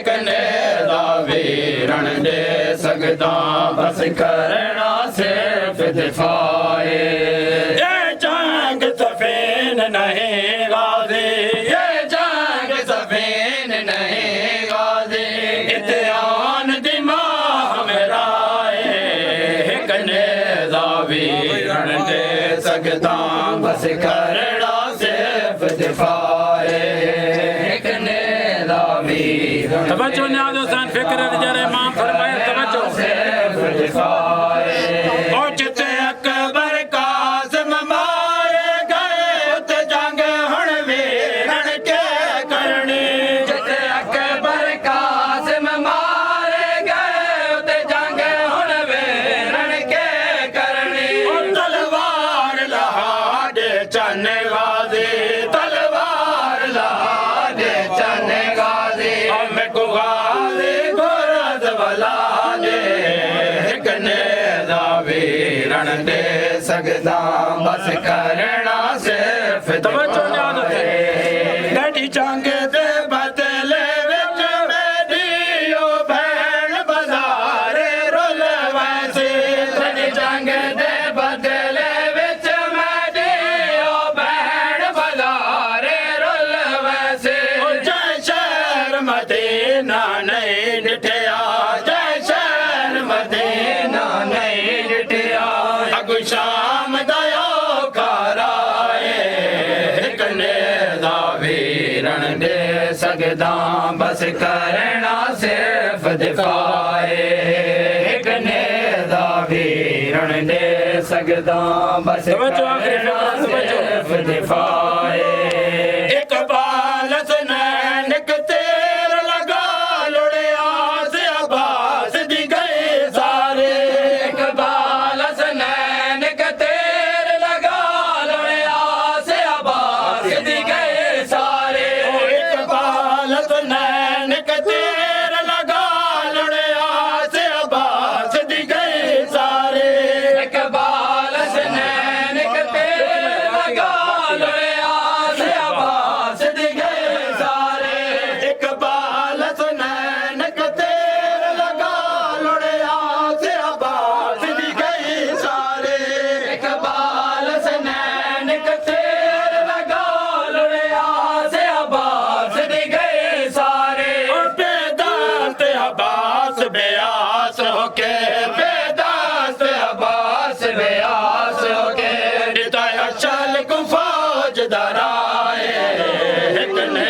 कने दा वीरण दे सकदा बस करना सिर्फ दिफाए ये जंग सफीन नहीं गाजी ये जंग सफीन नहीं गाजी इत्यान दिमाग मेरा कने दा वीरण दे सकदा बस करना सिर्फ दिफाए कने दा वीरण तवज्जो न्याज हुसैन फिक्र जरे इमाम फरमाए तवज्जो ओ जिते अकबर कासिम मारे गए उत जंग हुण वीरन के करनी जिते अकबर कासिम मारे गए उत जंग हुण वीरन के करनी ओ तलवार लहाड़े चन गाजी तलवार लहाड़े चन गाजी ओ मैं को गाजी गोरद वाला कने दा वीरण दे सकदा बस करना सिर्फ तवज्जो न्याज हुसैन गड़ी जंग दे बदले विच मेरी ओ भैन बाजारे रुल वैसे गड़ी जंग दे बदले विच मेरी ओ भैन बाजारे रुल वैसे जय शहर मदीना नहीं डिठया जय शहर मदीना नहीं डिठया अगु शाम दयो कराए कने दा वीरण दे सकदा बस करना सिर्फ दिफाए कने दा वीरण दे सकदा बस तवज्जो आखिरी करना सिर्फ दिफाए इकबाल हसनैन के तेर लगा लुड़िया से अब्बास दी गए सारे इकबाल हसनैन के तेर लगा लुड़िया से अब्बास दी गए सारे इकबाल हसनैन के तेर लगा लुड़िया से अब्बास दी गए सारे इकबाल हसनैन के तेर लगा लुड़िया से अब्बास दी गए सारे इकबाल हसनैन के तेर लगा लुड़िया से अब्बास दी गए सारे इकबाल हसनैन के तेर लगा लुड़िया से अब्बास दी गए सारे बेदास्त अब्बास बेआस होके बेदास्त अब्बास बेआस होके हिदाया चल को फौज दराए कने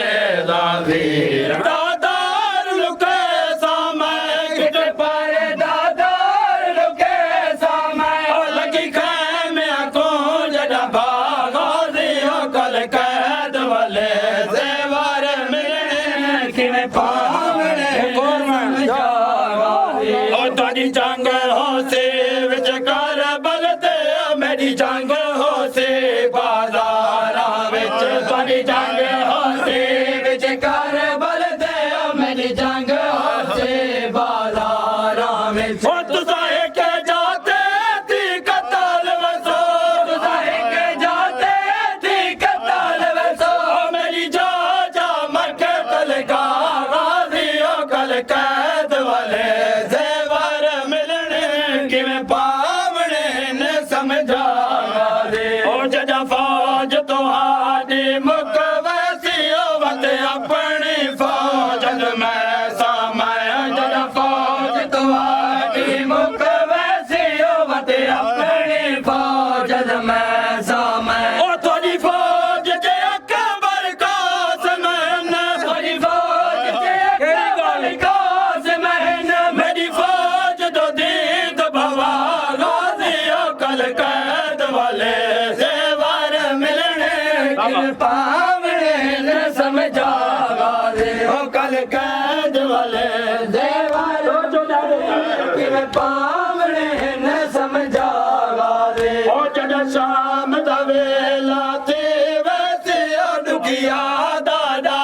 दा वीरण दादार लुके सामे किट पर दादार लुके सामे ओ लगी खैमे को जड़ा भागा दियो कल कैद वाले जेवर मिलने किने पावने ओ तारी जंग हो से विच कर बल ते मेरी जंग हो से बाजारा विच तारी जंग हो से विच कर बल ते मेरी जंग हो से बाजारा विच ओ तुसाए के जाते थी कतल वसो तुसाए के जाते थी कतल वसो मेरी जा मर के कल का गाजी ओ कल कैद वाले जेवर मिलने किवें पावने ने समझा दे ओ जदा फौज तुहाडी मुक वैसी ओ वत अपनी फौज मैं सामय जदा फौज तुहाडी मुक वैसी ओ वत अपनी फौज मैं सामय ओ थोड़ी फौज जे अकबर कासिम ने थोड़ी फौज जे अकबर कासिम ने मेरी फौज तो दीद भवा गाजी ओ कल कैद वाले जेवर मिलने किन पावने न समझा गाजी ओ कल कैद वाले जेवर किन पावने न समझा गाजी ओ जड़ा शाम दा वेला ते वैसे ओ दुखिया दादा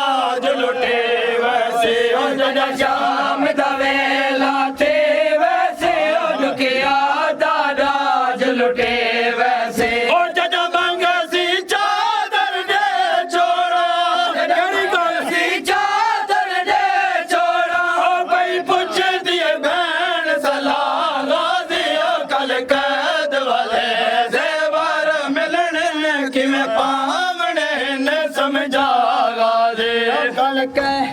जो लुटे वैसे ओ जड़ा शाम दा वेला ते वैसे ओ दुखिया दादा जो लुटे वैसे ओ जड़ा मंग सी चादर दे छोड़ा जड़ी गल सी चादर दे छोड़ा ਪਾਵਣੇ ਨੇ ਸਮਝਾਗਾ ਦੇ ਗੱਲ ਕਹਿ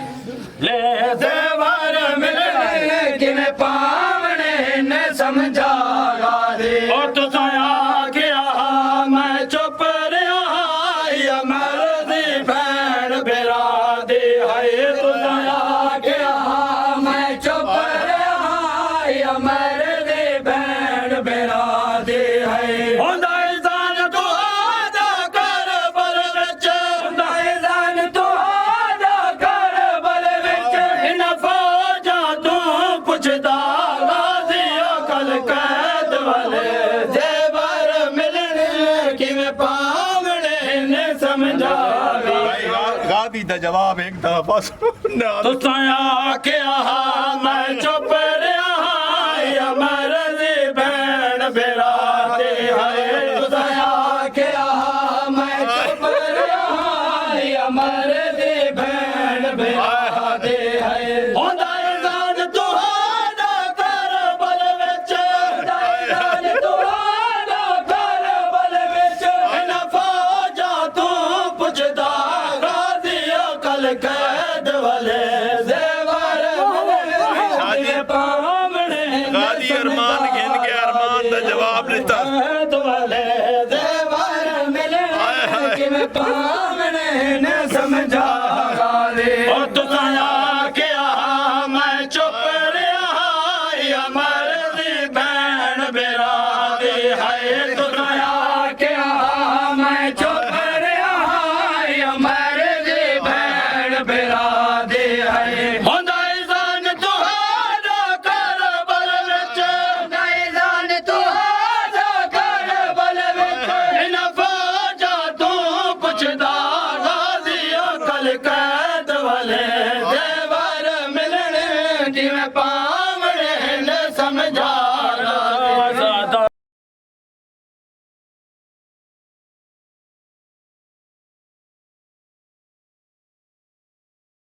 ਲੈ ਦੇਵਰ ਮਿਲਣੇ ਕਿਵੇਂ ਪਾਵਣੇ ਨੇ ਸਮਝਾਗਾ ਦੇ ਉਹ ਤੁਸਾਂ ਆਖਿਆ ਮੈਂ ਚੁੱਪ ਰਿਹਾ ਅਮਰ ਦੀ ਭੈਣ ਬਿਰਾ ਦੇ ਹਾਏ ਤੁਸਾਂ ਆਖਿਆ ਮੈਂ ਚੁੱਪ ਰਿਹਾ ਅਮਰ ਦੀ ਭੈਣ ਬਿਰਾ ਦੇ ਹਾਏ ਹੁੰਦਾ ਇਜ਼ਾਨ ਤੁਹਾਡਾ ਕਰਬਲ ਵਿੱਚ ਹੁੰਦਾ ਇਜ਼ਾਨ ਤੁਹਾਡਾ ਕਰਬਲ ਵਿੱਚ ਇਹਨਾਂ ਫੌਜਾਂ ਤੋਂ ਪੁੱਛਦਾ ਗਾਜ਼ੀਓ ਕਲ ਕੈਦ ਵਾਲੇ ਦੇਵਰ ਮਿਲਣੇ ਕਿਵੇਂ ਪਾਵਣੇ ਨੇ ਸਮਝਾਵੇ गादी दा जवाब एक दफा बस ਤੁਸਾਂ ਆਖਿਆ ਮੈਂ ਚੁੱਪ ਰਿਹਾ ਅਮਰ ਦੀ ਭੈਣ ਬਿਰਾ ਦੇ ਹਾਏ ਤੁਸਾਂ ਆਖਿਆ ਮੈਂ ਚੁੱਪ ਰਿਹਾ ਅਮਰ ਦੀ ਭੈਣ ਬਿਰਾ ਦੇ ਹਾਏ ਹੁੰਦਾ ਇਜ਼ਾਨ ਤੁਹਾਡਾ ਕਰਬਲ ਵਿੱਚ ਹੁੰਦਾ ਇਜ਼ਾਨ ਤੁਹਾਡਾ ਕਰਬਲ ਵਿੱਚ ਇਹਨਾਂ ਫੌਜਾਂ ਤੋਂ ਪੁੱਛਦਾ ਗਾਜ਼ੀਓ ਕਲ ਕੈਦ ਵਾਲੇ ਜ਼ੇਵਰ ਮਿਲਣੇ ਪਾਵਣੇ गादी अरमान गिन के अरमान दा जवाब दिता ਕੈਦ ਵਾਲੇ ਜ਼ੇਵਰ ਮਿਲਣੇ ਕਿਵੇਂ ਪਾਵਣੇ ਨੇ ਸਮਝਾ